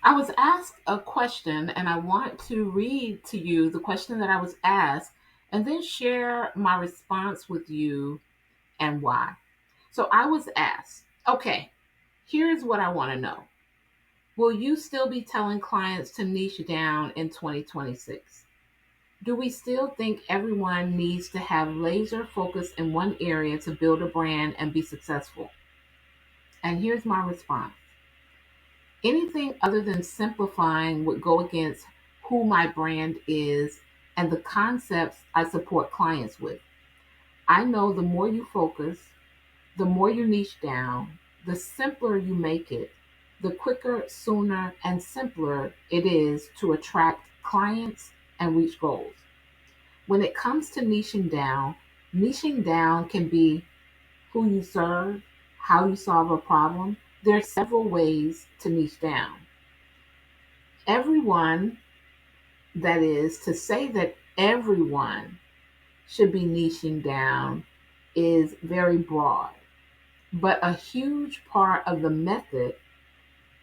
I was asked a question, and I want to read to you the question that I was asked and then share my response with you and why. So I was asked, okay, here's what I want to know. Will you still be telling clients to niche down in 2026? Do we still think everyone needs to have laser focus in one area to build a brand and be successful? And here's my response. Anything other than simplifying would go against who my brand is and the concepts I support clients with. I know the more you focus, the more you niche down, the simpler you make it, the quicker, sooner, and simpler it is to attract clients and reach goals. When it comes to niching down can be who you serve, how you solve a problem. There are several ways to niche down. Everyone, that is, to say that everyone should be niching down is very broad. But a huge part of the method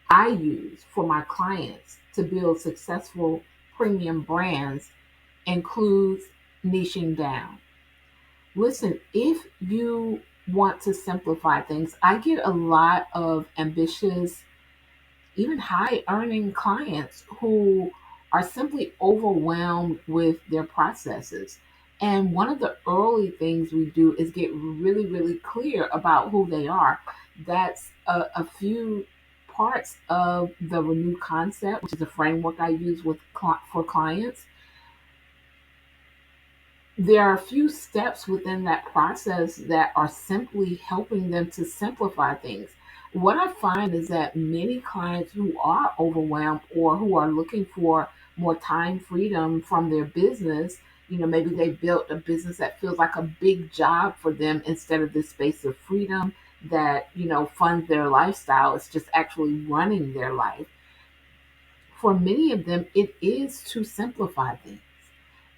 I use for my clients to build successful premium brands includes niching down. Listen, if you want to simplify things, I get a lot of ambitious, even high earning clients who are simply overwhelmed with their processes. And one of the early things we do is get really, really clear about who they are. That's a few parts of the Renew concept, which is a framework I use for clients. There are a few steps within that process that are simply helping them to simplify things. What I find is that many clients who are overwhelmed or who are looking for more time freedom from their business, maybe they built a business that feels like a big job for them instead of this space of freedom that, funds their lifestyle. It's just actually running their life. For many of them, it is to simplify things.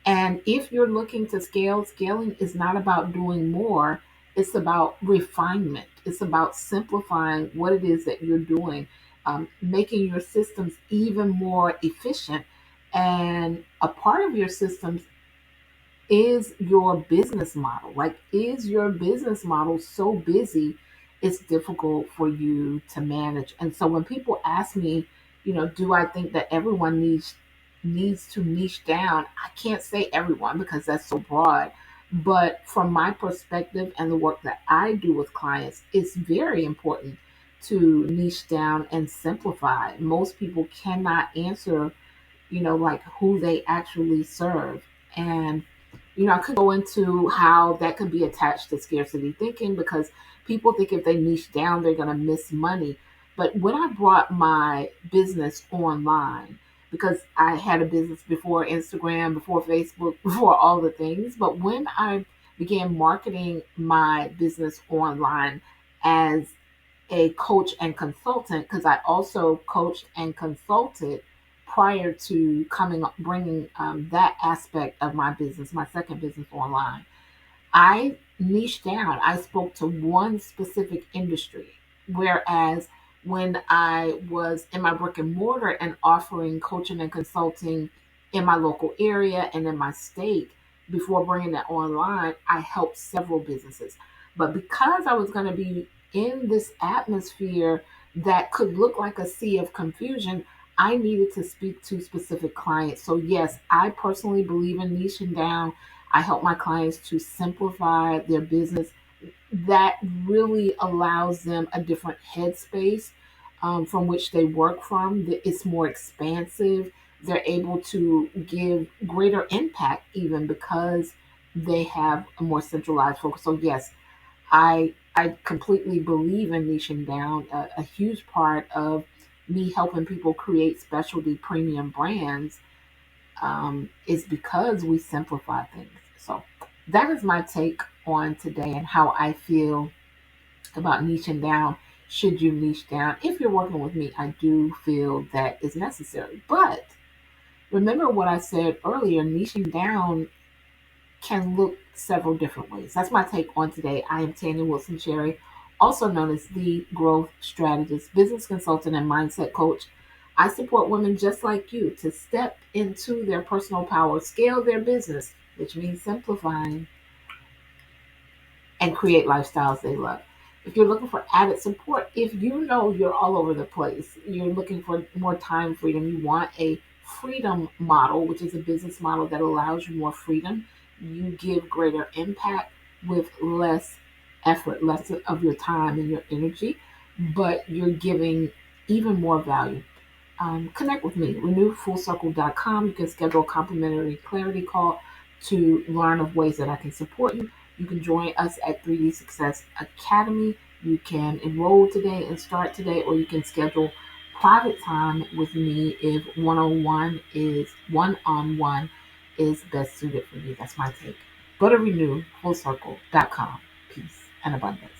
And if you're looking to scale, scaling is not about doing more, it's about refinement. It's about simplifying what it is that you're doing, making your systems even more efficient. And a part of your systems is your business model. Like, is your business model so busy it's difficult for you to manage? And so when people ask me, do I think that everyone needs to niche down? I can't say everyone because that's so broad. But from my perspective and the work that I do with clients, it's very important to niche down and simplify. Most people cannot answer, like who they actually serve. And I could go into how that could be attached to scarcity thinking because people think if they niche down, they're going to miss money. But when I brought my business online, because I had a business before Instagram, before Facebook, before all the things, but when I began marketing my business online as a coach and consultant, because I also coached and consulted prior to bringing that aspect of my business, my second business online. I niched down. I spoke to one specific industry. Whereas when I was in my brick and mortar and offering coaching and consulting in my local area and in my state, before bringing that online, I helped several businesses. But because I was going to be in this atmosphere that could look like a sea of confusion, I needed to speak to specific clients. So, yes, I personally believe in niching down. I help my clients to simplify their business. That really allows them a different headspace from which they work from. It's more expansive. They're able to give greater impact even because they have a more centralized focus. So yes, I completely believe in niching down. A huge part of me helping people create specialty premium brands is because we simplify things. So that is my take on today and how I feel about niching down. Should you niche down? If you're working with me, I do feel that is necessary. But remember what I said earlier, niching down can look several different ways. That's my take on today. I am Tanya Wilson Cherry, also known as the Growth Strategist, business consultant, and mindset coach. I support women just like you to step into their personal power, scale their business, which means simplifying, and create lifestyles they love. If you're looking for added support, if you know you're all over the place, you're looking for more time freedom, you want a freedom model, which is a business model that allows you more freedom, you give greater impact with less effort, less of your time and your energy, but you're giving even more value. Connect with me, renewedfullcircle.com. You can schedule a complimentary clarity call to learn of ways that I can support you. You can join us at 3D Success Academy. You can enroll today and start today, or you can schedule private time with me if one-on-one is best suited for you. That's my take. Go to renewedfullcircle.com. Peace and abundance.